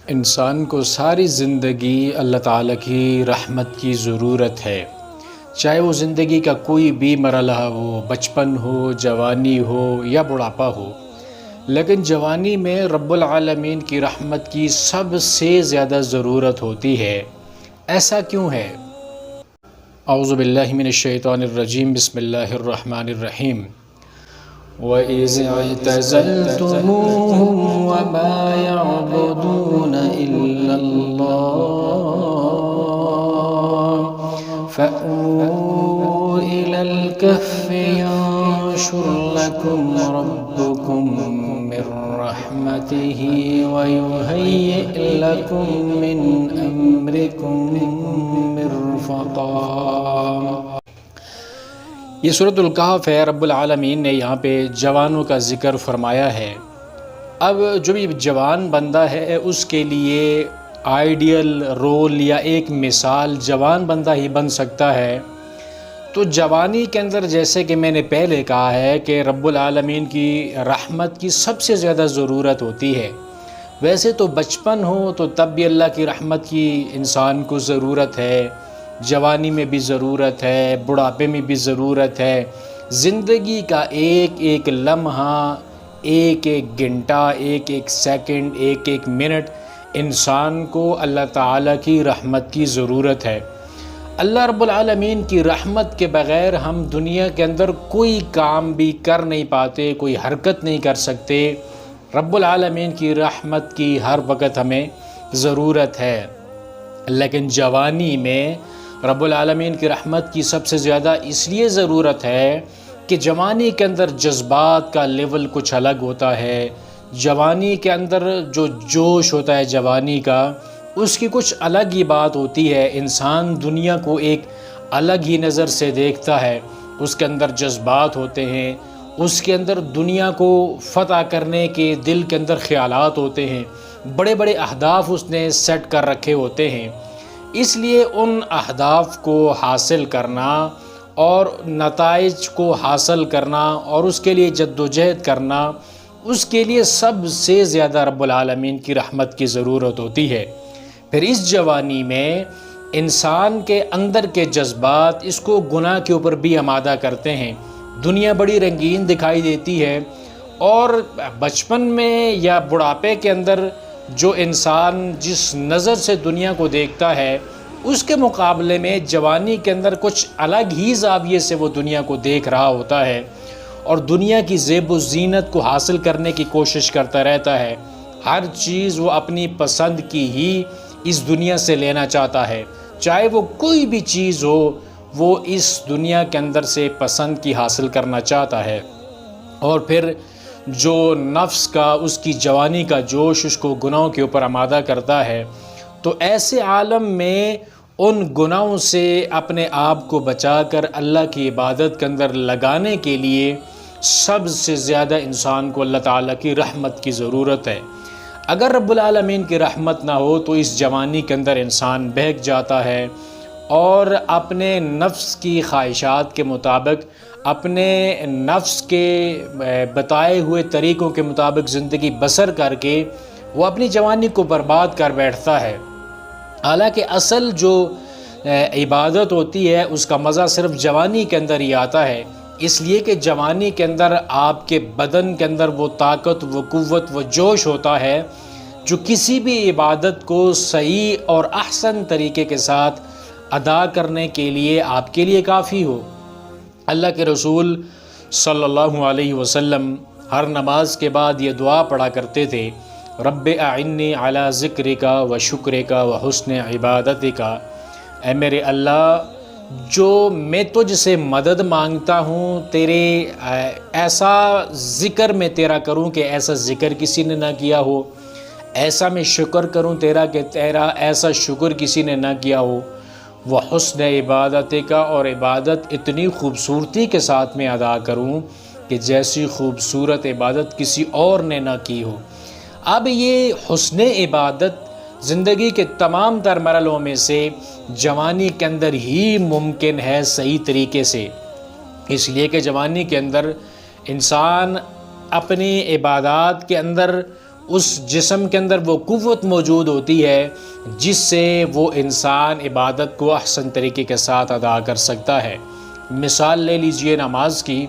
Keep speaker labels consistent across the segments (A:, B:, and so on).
A: انسان کو ساری زندگی اللہ تعالیٰ کی رحمت کی ضرورت ہے، چاہے وہ زندگی کا کوئی بھی مرحلہ ہو، بچپن ہو، جوانی ہو یا بڑھاپا ہو، لیکن جوانی میں رب العالمین کی رحمت کی سب سے زیادہ ضرورت ہوتی ہے۔ ایسا کیوں ہے؟ اعوذ باللہ من الشیطان الرجیم، بسم اللہ الرحمن الرحیم۔ وَإِذِ اعْتَزَلْتُمُوهُمْ وَمَا يَعْبُدُونَ إِلَّا اللَّهَ فَأْوُوا إِلَى الْكَهْفِ يَنشُرْ لَكُمْ رَبُّكُم مِّن رَّحْمَتِهِ وَيُهَيِّئْ لَكُم مِّنْ أَمْرِكُم مِّرْفَقًا۔ یہ سورۃ الکہف ہے۔ رب العالمین نے یہاں پہ جوانوں کا ذکر فرمایا ہے۔ اب جو بھی جوان بندہ ہے اس کے لیے آئیڈیل رول یا ایک مثال جوان بندہ ہی بن سکتا ہے۔ تو جوانی کے اندر جیسے کہ میں نے پہلے کہا ہے کہ رب العالمین کی رحمت کی سب سے زیادہ ضرورت ہوتی ہے۔ ویسے تو بچپن ہو تو تب بھی اللہ کی رحمت کی انسان کو ضرورت ہے، جوانی میں بھی ضرورت ہے، بڑھاپے میں بھی ضرورت ہے۔ زندگی کا ایک ایک لمحہ، ایک ایک گھنٹہ، ایک ایک سیکنڈ، ایک ایک منٹ انسان کو اللہ تعالیٰ کی رحمت کی ضرورت ہے۔ اللہ رب العالمین کی رحمت کے بغیر ہم دنیا کے اندر کوئی کام بھی کر نہیں پاتے، کوئی حرکت نہیں کر سکتے۔ رب العالمین کی رحمت کی ہر وقت ہمیں ضرورت ہے، لیکن جوانی میں رب العالمین کی رحمت کی سب سے زیادہ اس لیے ضرورت ہے کہ جوانی کے اندر جذبات کا لیول کچھ الگ ہوتا ہے۔ جوانی کے اندر جو جوش ہوتا ہے جوانی کا، اس کی کچھ الگ ہی بات ہوتی ہے۔ انسان دنیا کو ایک الگ ہی نظر سے دیکھتا ہے، اس کے اندر جذبات ہوتے ہیں، اس کے اندر دنیا کو فتح کرنے کے دل کے اندر خیالات ہوتے ہیں، بڑے بڑے اہداف اس نے سیٹ کر رکھے ہوتے ہیں۔ اس لیے ان اہداف کو حاصل کرنا اور نتائج کو حاصل کرنا اور اس کے لیے جدوجہد کرنا، اس کے لیے سب سے زیادہ رب العالمین کی رحمت کی ضرورت ہوتی ہے۔ پھر اس جوانی میں انسان کے اندر کے جذبات اس کو گناہ کے اوپر بھی آمادہ کرتے ہیں۔ دنیا بڑی رنگین دکھائی دیتی ہے، اور بچپن میں یا بڑھاپے کے اندر جو انسان جس نظر سے دنیا کو دیکھتا ہے، اس کے مقابلے میں جوانی کے اندر کچھ الگ ہی زاویے سے وہ دنیا کو دیکھ رہا ہوتا ہے، اور دنیا کی زیب و زینت کو حاصل کرنے کی کوشش کرتا رہتا ہے۔ ہر چیز وہ اپنی پسند کی ہی اس دنیا سے لینا چاہتا ہے، چاہے وہ کوئی بھی چیز ہو، وہ اس دنیا کے اندر سے پسند کی حاصل کرنا چاہتا ہے۔ اور پھر جو نفس کا، اس کی جوانی کا جوش اس کو گناہوں کے اوپر آمادہ کرتا ہے، تو ایسے عالم میں ان گناہوں سے اپنے آپ کو بچا کر اللہ کی عبادت کے اندر لگانے کے لیے سب سے زیادہ انسان کو اللہ تعالیٰ کی رحمت کی ضرورت ہے۔ اگر رب العالمین کی رحمت نہ ہو تو اس جوانی کے اندر انسان بہک جاتا ہے، اور اپنے نفس کی خواہشات کے مطابق، اپنے نفس کے بتائے ہوئے طریقوں کے مطابق زندگی بسر کر کے وہ اپنی جوانی کو برباد کر بیٹھتا ہے۔ حالانکہ اصل جو عبادت ہوتی ہے اس کا مزہ صرف جوانی کے اندر ہی آتا ہے، اس لیے کہ جوانی کے اندر آپ کے بدن کے اندر وہ طاقت، وہ قوت، وہ جوش ہوتا ہے جو کسی بھی عبادت کو صحیح اور احسن طریقے کے ساتھ ادا کرنے کے لیے آپ کے لیے کافی ہو۔ اللہ کے رسول صلی اللہ علیہ وسلم ہر نماز کے بعد یہ دعا پڑھا کرتے تھے: رب اعنی علی ذکرک و شکرک و حسن عبادتک۔ اے میرے اللہ، جو میں تجھ سے مدد مانگتا ہوں، تیرے ایسا ذکر میں تیرا کروں کہ ایسا ذکر کسی نے نہ کیا ہو، ایسا میں شکر کروں تیرا کہ تیرا ایسا شکر کسی نے نہ کیا ہو، وہ حسن عبادتک، اور عبادت اتنی خوبصورتی کے ساتھ میں ادا کروں کہ جیسی خوبصورت عبادت کسی اور نے نہ کی ہو۔ اب یہ حسن عبادت زندگی کے تمام تر مرحلوں میں سے جوانی کے اندر ہی ممکن ہے صحیح طریقے سے، اس لیے کہ جوانی کے اندر انسان اپنی عبادات کے اندر اس جسم کے اندر وہ قوت موجود ہوتی ہے جس سے وہ انسان عبادت کو احسن طریقے کے ساتھ ادا کر سکتا ہے۔ مثال لے لیجئے نماز کی۔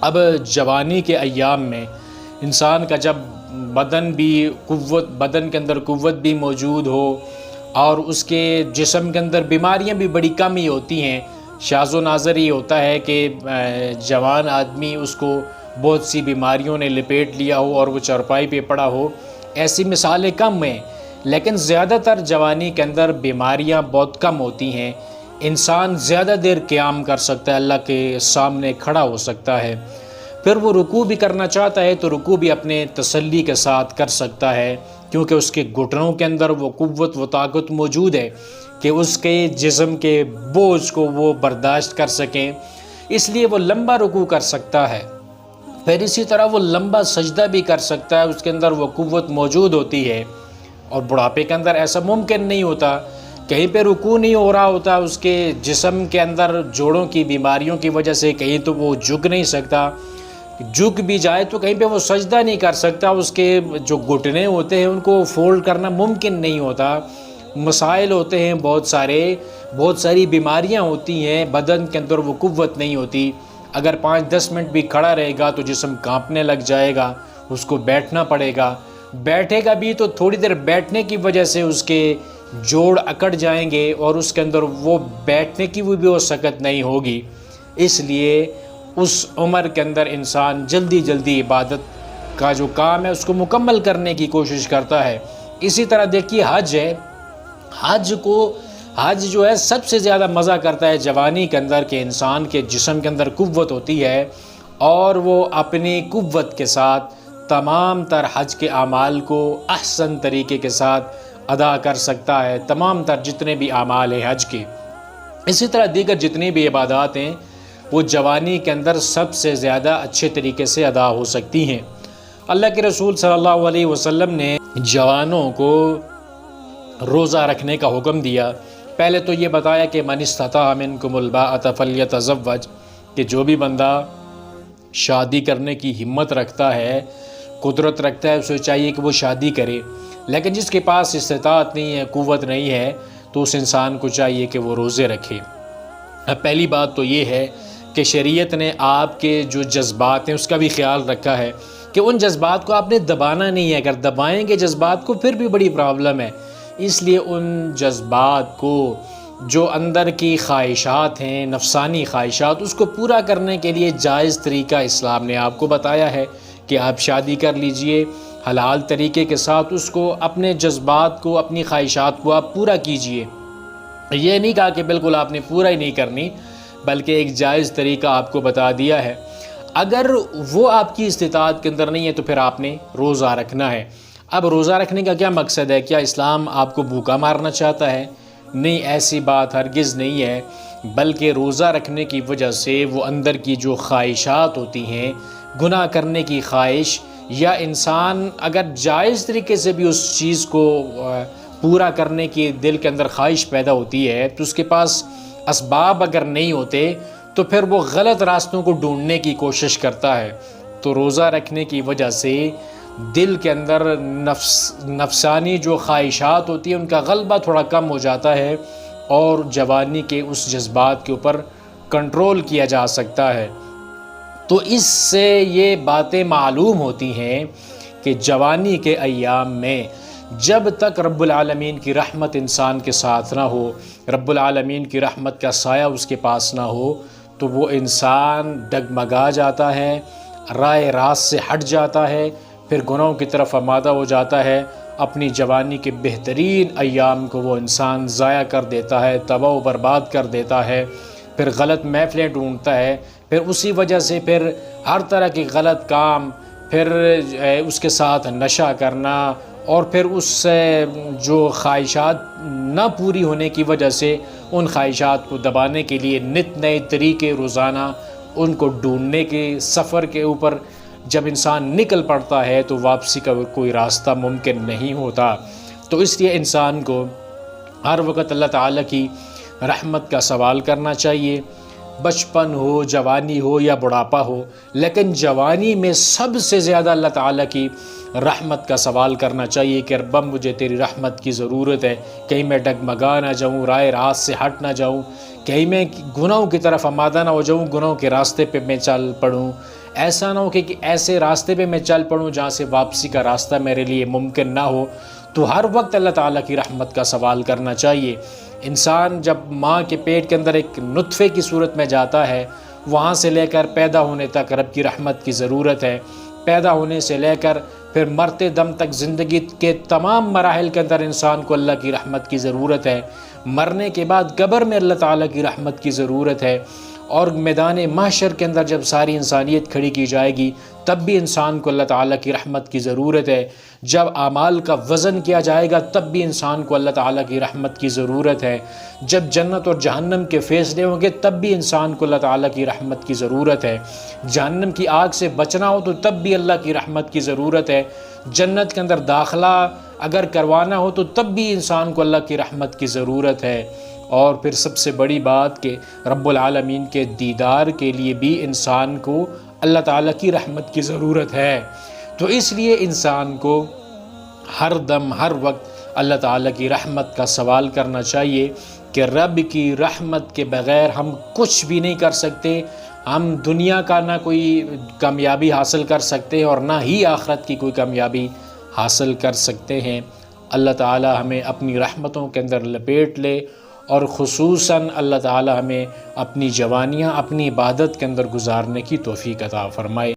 A: اب جوانی کے ایام میں انسان کا جب بدن کے اندر قوت بھی موجود ہو اور اس کے جسم کے اندر بیماریاں بھی بڑی کم ہی ہوتی ہیں، شاذ و نادر یہ ہوتا ہے کہ جوان آدمی اس کو بہت سی بیماریوں نے لپیٹ لیا ہو اور وہ چارپائی پہ پڑا ہو، ایسی مثالیں کم ہیں، لیکن زیادہ تر جوانی کے اندر بیماریاں بہت کم ہوتی ہیں، انسان زیادہ دیر قیام کر سکتا ہے، اللہ کے سامنے کھڑا ہو سکتا ہے، پھر وہ رکوع بھی کرنا چاہتا ہے تو رکوع بھی اپنے تسلی کے ساتھ کر سکتا ہے، کیونکہ اس کے گھٹنوں کے اندر وہ قوت و طاقت موجود ہے کہ اس کے جسم کے بوجھ کو وہ برداشت کر سکیں، اس لیے وہ لمبا رکوع کر سکتا ہے، پھر اسی طرح وہ لمبا سجدہ بھی کر سکتا ہے، اس کے اندر وہ قوت موجود ہوتی ہے۔ اور بڑھاپے کے اندر ایسا ممکن نہیں ہوتا، کہیں پہ رکوع نہیں ہو رہا ہوتا، اس کے جسم کے اندر جوڑوں کی بیماریوں کی وجہ سے کہیں تو وہ جھک نہیں سکتا، جھک بھی جائے تو کہیں پہ وہ سجدہ نہیں کر سکتا، اس کے جو گھٹنے ہوتے ہیں ان کو فولڈ کرنا ممکن نہیں ہوتا، مسائل ہوتے ہیں بہت ساری بیماریاں ہوتی ہیں، بدن کے اندر وہ قوت نہیں ہوتی، اگر 5-10 منٹ بھی کھڑا رہے گا تو جسم کانپنے لگ جائے گا، اس کو بیٹھنا پڑے گا، بیٹھے گا بھی تو تھوڑی دیر بیٹھنے کی وجہ سے اس کے جوڑ اکڑ جائیں گے اور اس کے اندر وہ بیٹھنے کی بھی وہ سکت نہیں ہوگی، اس لیے اس عمر کے اندر انسان جلدی عبادت کا جو کام ہے اس کو مکمل کرنے کی کوشش کرتا ہے۔ اسی طرح دیکھیے حج ہے، حج جو ہے سب سے زیادہ مزہ کرتا ہے جوانی کے اندر کہ انسان کے جسم کے اندر قوت ہوتی ہے اور وہ اپنی قوت کے ساتھ تمام تر حج کے اعمال کو احسن طریقے کے ساتھ ادا کر سکتا ہے، تمام تر جتنے بھی اعمال ہیں حج کے۔ اسی طرح دیگر جتنی بھی عبادات ہیں وہ جوانی کے اندر سب سے زیادہ اچھے طریقے سے ادا ہو سکتی ہیں۔ اللہ کے رسول صلی اللہ علیہ وسلم نے جوانوں کو روزہ رکھنے کا حکم دیا۔ پہلے تو یہ بتایا کہ من استطاع منکم الباءۃ فلیتزوج، کہ جو بھی بندہ شادی کرنے کی ہمت رکھتا ہے، قدرت رکھتا ہے، اسے چاہیے کہ وہ شادی کرے، لیکن جس کے پاس استطاعت نہیں ہے، قوت نہیں ہے، تو اس انسان کو چاہیے کہ وہ روزے رکھے۔ اب پہلی بات تو یہ ہے کہ شریعت نے آپ کے جو جذبات ہیں اس کا بھی خیال رکھا ہے کہ ان جذبات کو آپ نے دبانا نہیں ہے، اگر دبائیں گے جذبات کو پھر بھی بڑی پرابلم ہے، اس لیے ان جذبات کو جو اندر کی خواہشات ہیں، نفسانی خواہشات، اس کو پورا کرنے کے لیے جائز طریقہ اسلام نے آپ کو بتایا ہے کہ آپ شادی کر لیجئے، حلال طریقے کے ساتھ اس کو، اپنے جذبات کو، اپنی خواہشات کو آپ پورا کیجئے۔ یہ نہیں کہا کہ بالکل آپ نے پورا ہی نہیں کرنی، بلکہ ایک جائز طریقہ آپ کو بتا دیا ہے۔ اگر وہ آپ کی استطاعت کے اندر نہیں ہے تو پھر آپ نے روزہ رکھنا ہے۔ اب روزہ رکھنے کا کیا مقصد ہے؟ کیا اسلام آپ کو بھوکا مارنا چاہتا ہے؟ نہیں، ایسی بات ہرگز نہیں ہے، بلکہ روزہ رکھنے کی وجہ سے وہ اندر کی جو خواہشات ہوتی ہیں، گناہ کرنے کی خواہش، یا انسان اگر جائز طریقے سے بھی اس چیز کو پورا کرنے کی دل کے اندر خواہش پیدا ہوتی ہے تو اس کے پاس اسباب اگر نہیں ہوتے تو پھر وہ غلط راستوں کو ڈھونڈنے کی کوشش کرتا ہے۔ تو روزہ رکھنے کی وجہ سے دل کے اندر نفسانی جو خواہشات ہوتی ہیں ان کا غلبہ تھوڑا کم ہو جاتا ہے اور جوانی کے اس جذبات کے اوپر کنٹرول کیا جا سکتا ہے۔ تو اس سے یہ باتیں معلوم ہوتی ہیں کہ جوانی کے ایام میں جب تک رب العالمین کی رحمت انسان کے ساتھ نہ ہو، رب العالمین کی رحمت کا سایہ اس کے پاس نہ ہو، تو وہ انسان ڈگمگا جاتا ہے، راہ راست سے ہٹ جاتا ہے، پھر گناہوں کی طرف آمادہ ہو جاتا ہے، اپنی جوانی کے بہترین ایام کو وہ انسان ضائع کر دیتا ہے، تباہ و برباد کر دیتا ہے، پھر غلط محفلیں ڈھونڈتا ہے، پھر اسی وجہ سے پھر ہر طرح کی غلط کام، پھر اس کے ساتھ نشہ کرنا، اور پھر اس سے جو خواہشات نہ پوری ہونے کی وجہ سے ان خواہشات کو دبانے کے لیے نت نئے طریقے روزانہ ان کو ڈھونڈنے کے سفر کے اوپر جب انسان نکل پڑتا ہے تو واپسی کا کوئی راستہ ممکن نہیں ہوتا۔ تو اس لیے انسان کو ہر وقت اللہ تعالیٰ کی رحمت کا سوال کرنا چاہیے، بچپن ہو، جوانی ہو یا بڑھاپا ہو، لیکن جوانی میں سب سے زیادہ اللہ تعالیٰ کی رحمت کا سوال کرنا چاہیے کہ رب مجھے تیری رحمت کی ضرورت ہے، کہیں میں ڈگمگا نہ جاؤں، رائے راست سے ہٹ نہ جاؤں، کہیں میں گناہوں کی طرف آمادہ نہ ہو جاؤں، گناہوں کے راستے پہ میں چل پڑوں، ایسا نہ ہو کہ ایسے راستے پہ میں چل پڑوں جہاں سے واپسی کا راستہ میرے لیے ممکن نہ ہو۔ تو ہر وقت اللہ تعالیٰ کی رحمت کا سوال کرنا چاہیے۔ انسان جب ماں کے پیٹ کے اندر ایک نطفے کی صورت میں جاتا ہے، وہاں سے لے کر پیدا ہونے تک رب کی رحمت کی ضرورت ہے، پیدا ہونے سے لے کر پھر مرتے دم تک زندگی کے تمام مراحل کے اندر انسان کو اللہ کی رحمت کی ضرورت ہے، مرنے کے بعد قبر میں اللہ تعالیٰ کی رحمت کی ضرورت ہے، اور میدان محشر کے اندر جب ساری انسانیت کھڑی کی جائے گی تب بھی انسان کو اللہ تعالیٰ کی رحمت کی ضرورت ہے، جب اعمال کا وزن کیا جائے گا تب بھی انسان کو اللہ تعالیٰ کی رحمت کی ضرورت ہے، جب جنت اور جہنم کے فیصلے ہوں گے تب بھی انسان کو اللہ تعالیٰ کی رحمت کی ضرورت ہے، جہنم کی آگ سے بچنا ہو تو تب بھی اللہ کی رحمت کی ضرورت ہے، جنت کے اندر داخلہ اگر کروانا ہو تو تب بھی انسان کو اللہ کی رحمت کی ضرورت ہے، اور پھر سب سے بڑی بات کہ رب العالمین کے دیدار کے لیے بھی انسان کو اللہ تعالیٰ کی رحمت کی ضرورت ہے۔ تو اس لیے انسان کو ہر دم ہر وقت اللہ تعالیٰ کی رحمت کا سوال کرنا چاہیے کہ رب کی رحمت کے بغیر ہم کچھ بھی نہیں کر سکتے، ہم دنیا کا نہ کوئی کامیابی حاصل کر سکتے اور نہ ہی آخرت کی کوئی کامیابی حاصل کر سکتے ہیں۔ اللہ تعالیٰ ہمیں اپنی رحمتوں کے اندر لپیٹ لے، اور خصوصاً اللہ تعالیٰ ہمیں اپنی جوانیاں اپنی عبادت کے اندر گزارنے کی توفیق عطا فرمائے۔